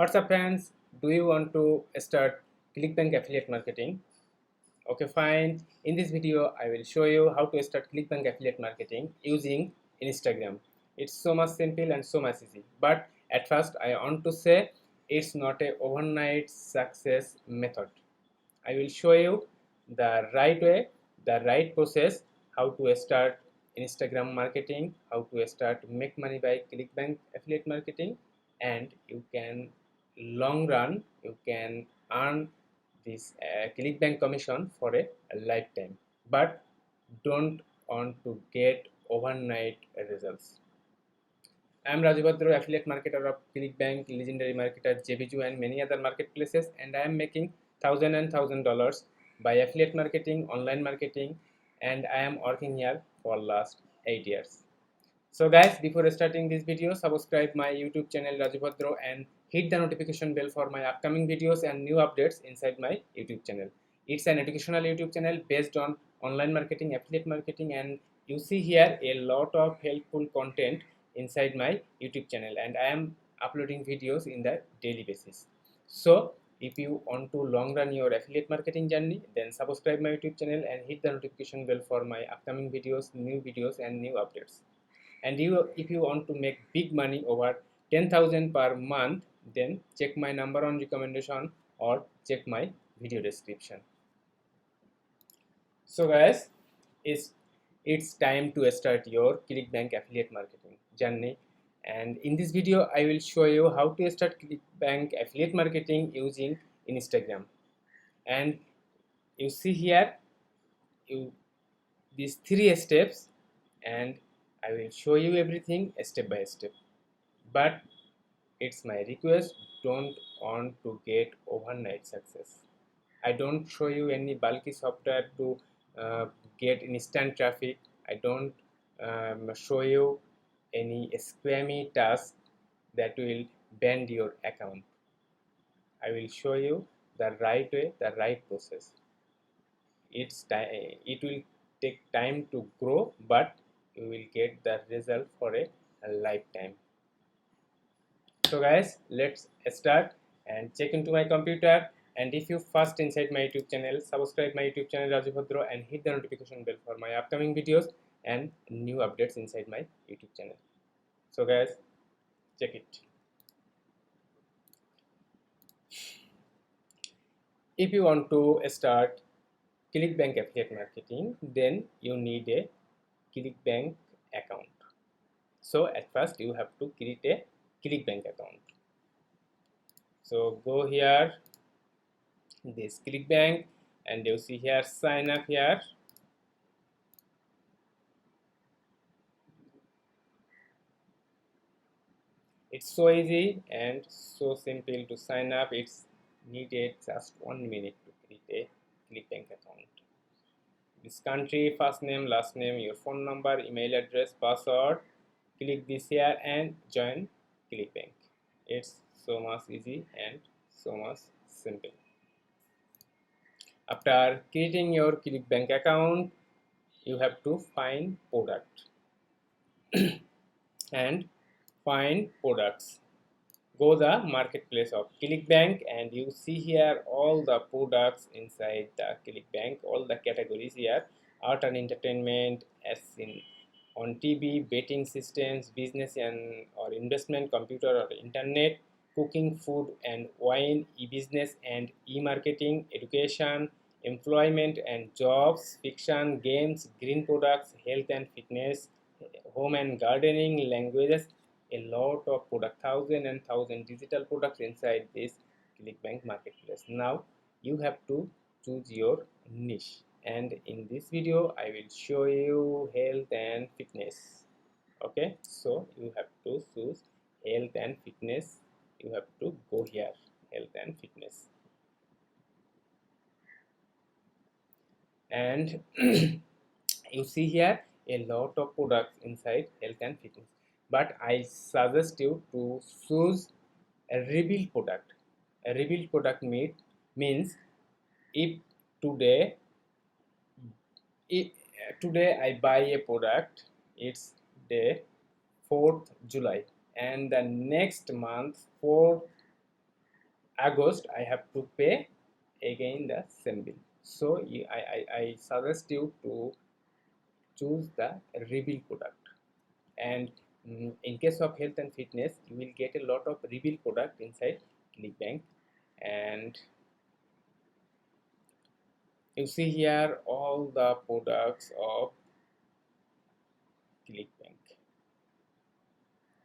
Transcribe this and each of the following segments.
What's up, friends? Do you want to start ClickBank affiliate marketing? Okay, fine. In this video, I will show you how to start ClickBank affiliate marketing using Instagram. It's so much simple and so much easy. But at first, I want to say it's not a overnight success method. I will show you the right way, the right process, how to start Instagram marketing, how to start make money by ClickBank affiliate marketing, and you can long run you can earn this ClickBank commission for a lifetime. But don't want to get overnight results. I am Raju Bhadro, affiliate marketer of ClickBank, legendary marketer JBju, and many other marketplaces, and I am making $1,000 by affiliate marketing, online marketing, and I am working here for last 8 years. So guys, before starting this video, subscribe my YouTube channel Raju Bhadro and hit the notification bell for my upcoming videos and new updates inside my YouTube channel. It's an educational YouTube channel based on online marketing, affiliate marketing, and you see here a lot of helpful content inside my YouTube channel, and I am uploading videos in the daily basis. So if you want to long run your affiliate marketing journey, then subscribe my YouTube channel and hit the notification bell for my upcoming videos, new videos, and new updates. And if you want to make big money over 10,000 per month, then check my number on recommendation or check my video description. So guys, it's time to start your ClickBank affiliate marketing journey, and in this video I will show you how to start ClickBank affiliate marketing using Instagram. And you see here you these three steps, and I will show you everything step by step. But it's my request, don't want to get overnight success. I don't show you any bulky software to uh, get instant traffic. I don't show you any spammy task that will bend your account. I will show you the right way, the right process. It will take time to grow, but you will get the result for a lifetime. So guys, let's start and check into my computer. And if you first inside my YouTube channel, subscribe my YouTube channel Raju Bhadro and hit the notification bell for my upcoming videos and new updates inside my YouTube channel. So guys, check it. If you want to start ClickBank affiliate marketing, then you need a ClickBank account. So at first you have to create a ClickBank account. So go here, this ClickBank, and you see here sign up here. It's so easy and so simple to sign up. It's needed just 1 minute to create a ClickBank account. This country, first name, last name, your phone number, email address, password. Click this here and join ClickBank. It's so much easy and so much simple. After creating your ClickBank account, you have to find product and find products. Go the marketplace of ClickBank, and you see here all the products inside the ClickBank, all the categories here: art and entertainment, as in on TV, betting systems, business and or investment, computer or internet, cooking, food and wine, e-business and e-marketing, education, employment and jobs, fiction, games, green products, health and fitness, home and gardening, languages, a lot of product, thousand and thousand digital products inside this ClickBank marketplace. Now you have to choose your niche, and in this video I will show you health and fitness. Okay, so you have to choose health and fitness. You have to go here, health and fitness, and you see here a lot of products inside health and fitness, but I suggest you to choose a rebuild product. A rebuild product means if today if today I buy a product, it's day 4th July, and the next month 4th August I have to pay again the same bill. So I suggest you to choose the reveal product. And in case of health and fitness, you will get a lot of reveal product inside ClickBank. And you see here all the products of ClickBank.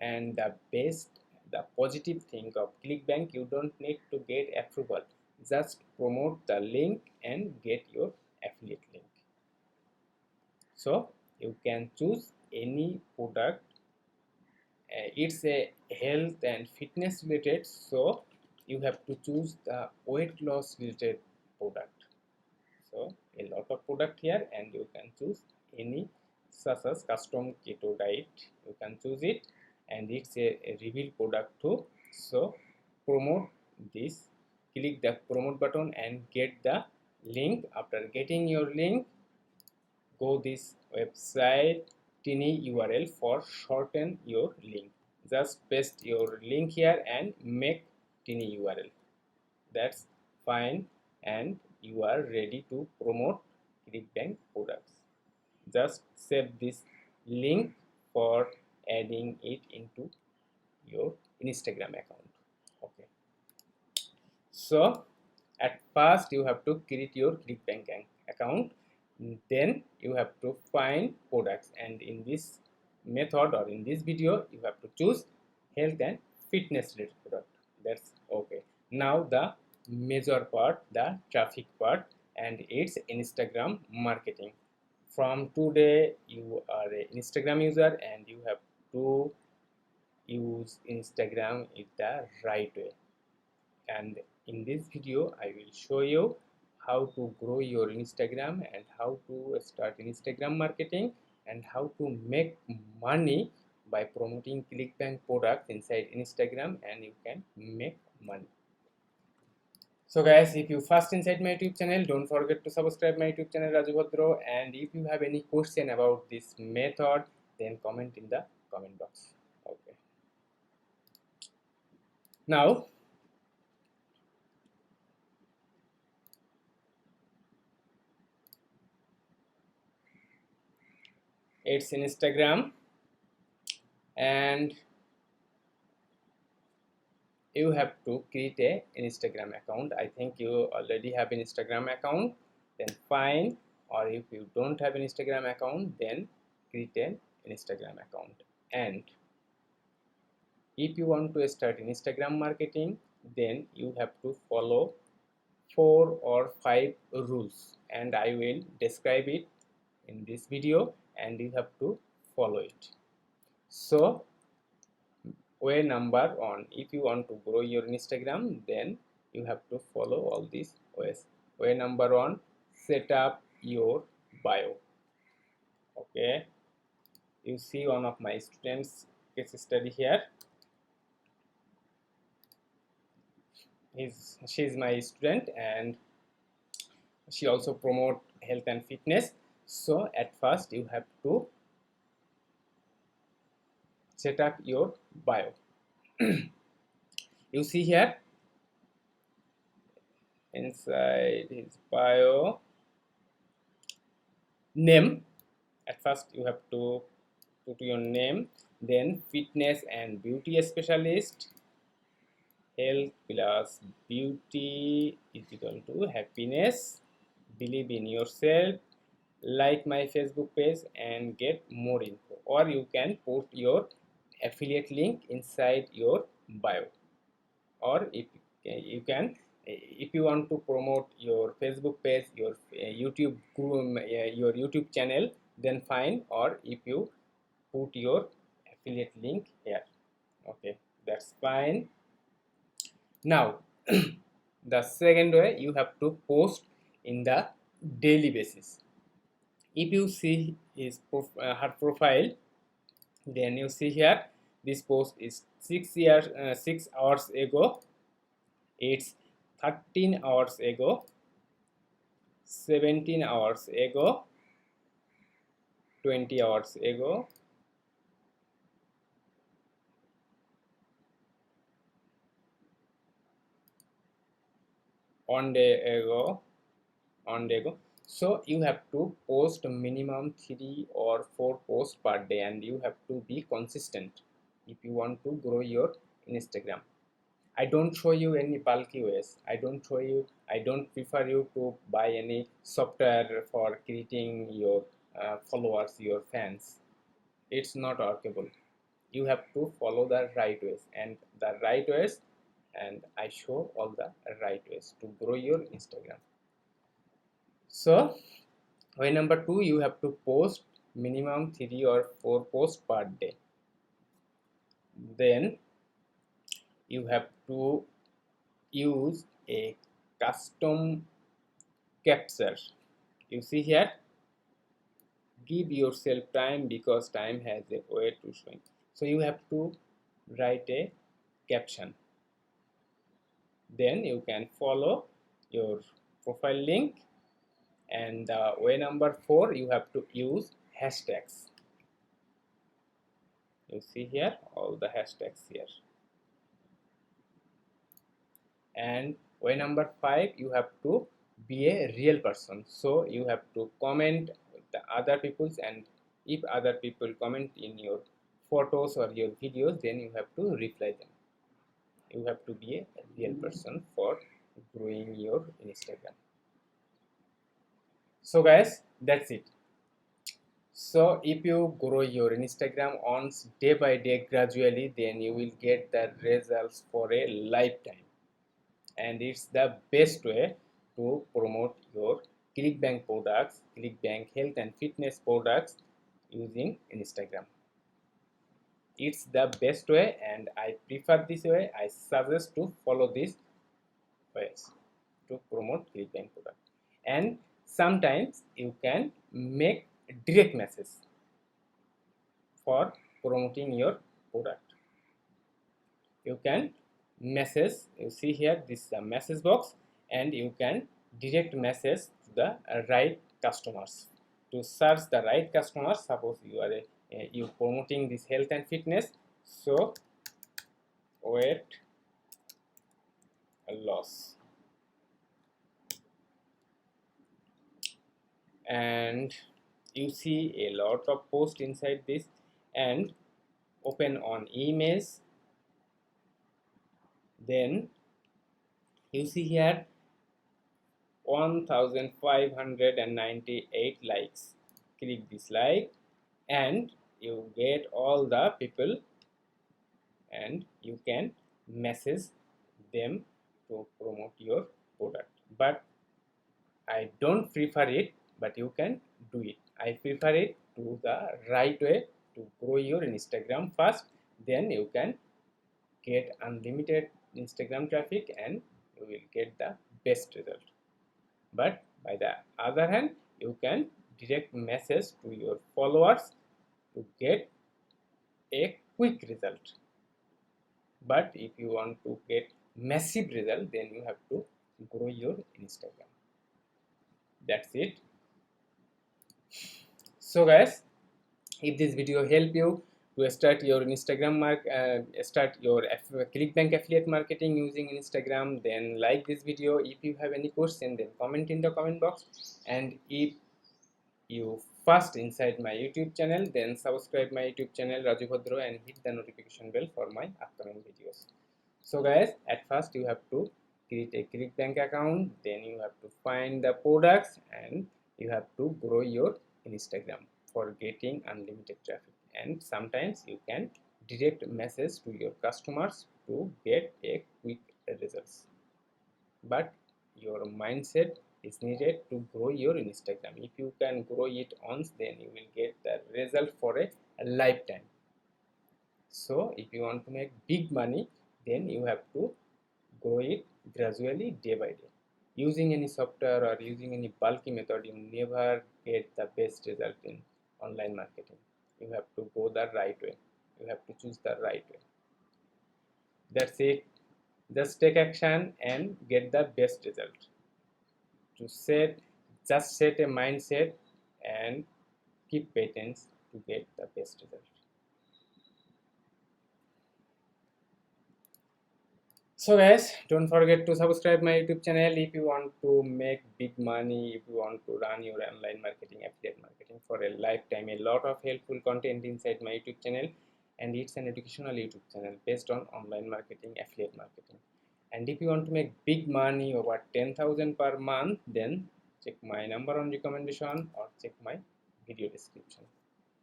And the positive thing of ClickBank, you don't need to get approval. Just promote the link and get your affiliate link. So you can choose any product. It's a health and fitness related, so you have to choose the weight loss related product. So a lot of product here, and you can choose any, such as custom keto diet, you can choose it, and it's a reveal product too. So promote this, click the promote button and get the link. After getting your link, go this website tiny URL for shorten your link. Just paste your link here and make tiny URL. That's fine, and you are ready to promote ClickBank products. Just save this link for adding it into your Instagram account. Okay. So at first you have to create your ClickBank account. Then you have to find products, and in this method or in this video you have to choose health and fitness related product. That's okay. Now the major part, the traffic part, and it's Instagram marketing. From today you are an Instagram user and you have to use Instagram in the right way. And in this video I will show you how to grow your Instagram and how to start Instagram marketing and how to make money by promoting ClickBank products inside Instagram, and you can make money. So guys, if you first inside my YouTube channel, don't forget to subscribe my YouTube channel Raju Bhadro, and if you have any question about this method, then comment in the comment box. Okay. Now it's Instagram, and you have to create a Instagram account. I think you already have an Instagram account, then fine. Or if you don't have an Instagram account, then create an Instagram account. And if you want to start Instagram marketing, then you have to follow 4 or 5 rules, and I will describe it in this video, and you have to follow it. So way number 1, if you want to grow your Instagram, then you have to follow all these ways. Way number 1, set up your bio. Okay, you see one of my students case study here. She's my student, and she also promote health and fitness. So at first you have to set up your bio. You see here inside his bio, name. At first you have to put your name, then fitness and beauty specialist. Health plus beauty is equal to happiness. Believe in yourself. Like my Facebook page and get more info. Or you can put your affiliate link inside your bio. Or if you can, if you want to promote your Facebook page, your YouTube your YouTube channel, then fine. Or if you put your affiliate link here, okay, that's fine. Now the second way, you have to post in the daily basis. If you see his her profile, then you see here this post is 6 hours ago, it's 13 hours ago, 17 hours ago, 20 hours ago, on day ago. So you have to post minimum 3 or 4 posts per day, and you have to be consistent if you want to grow your Instagram. I don't show you any bulky ways. I don't prefer you to buy any software for creating your followers, your fans. It's not workable. You have to follow the right ways, and the right ways, and I show all the right ways to grow your Instagram. So way number 2, you have to post minimum 3 or 4 posts per day. Then you have to use a custom capture. You see here, give yourself time because time has a way to swing. So you have to write a caption. Then you can follow your profile link. And way number 4, you have to use hashtags. You see here all the hashtags here. And way number 5, you have to be a real person. So you have to comment the other people's, and if other people comment in your photos or your videos, then you have to reply them. You have to be a real person for growing your Instagram. So guys, that's it. So if you grow your Instagram on day by day gradually, then you will get the results for a lifetime. And it's the best way to promote your ClickBank products, ClickBank health and fitness products using Instagram. It's the best way, and I prefer this way. I suggest to follow these ways to promote ClickBank product. And sometimes you can make direct message for promoting your product. You can message, you see here, this is a message box, and you can direct message to the right customers. To search the right customers, suppose you are you promoting this health and fitness, so weight loss, and you see a lot of posts inside this, and open on emails. Then you see here 1598 likes. Click this like, and you get all the people, and you can message them to promote your product. But I don't prefer it, but you can do it. I prefer it to the right way to grow your Instagram first, then you can get unlimited Instagram traffic and you will get the best result. But by the other hand, you can direct message to your followers to get a quick result. But if you want to get massive result, then you have to grow your Instagram. That's it. So guys, if this video help you to start your Instagram start your ClickBank affiliate marketing using Instagram, then like this video. If you have any question, then comment in the comment box. And if you first inside my YouTube channel, then subscribe my YouTube channel Raju Bhadro and hit the notification bell for my upcoming videos. So guys, at first you have to create a ClickBank account, then you have to find the products, and you have to grow your Instagram for getting unlimited traffic. And sometimes you can direct message to your customers to get a quick results. But your mindset is needed to grow your Instagram. If you can grow it once, then you will get the result for a lifetime. So if you want to make big money, then you have to grow it gradually day by day. Using any software or using any bulky method, you never get the best result in online marketing. You have to go the right way. You have to choose the right way. That's it. Just take action and get the best result. Just set a mindset and keep patience to get the best result. So guys, don't forget to subscribe my YouTube channel if you want to make big money, if you want to run your online marketing, affiliate marketing for a lifetime. A lot of helpful content inside my YouTube channel, and it's an educational YouTube channel based on online marketing, affiliate marketing. And if you want to make big money over 10,000 per month, then check my number on recommendation or check my video description.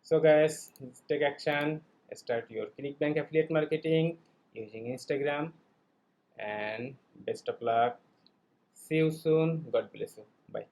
So guys, take action, start your ClickBank affiliate marketing using Instagram, and best of luck. See you soon. God bless you. Bye.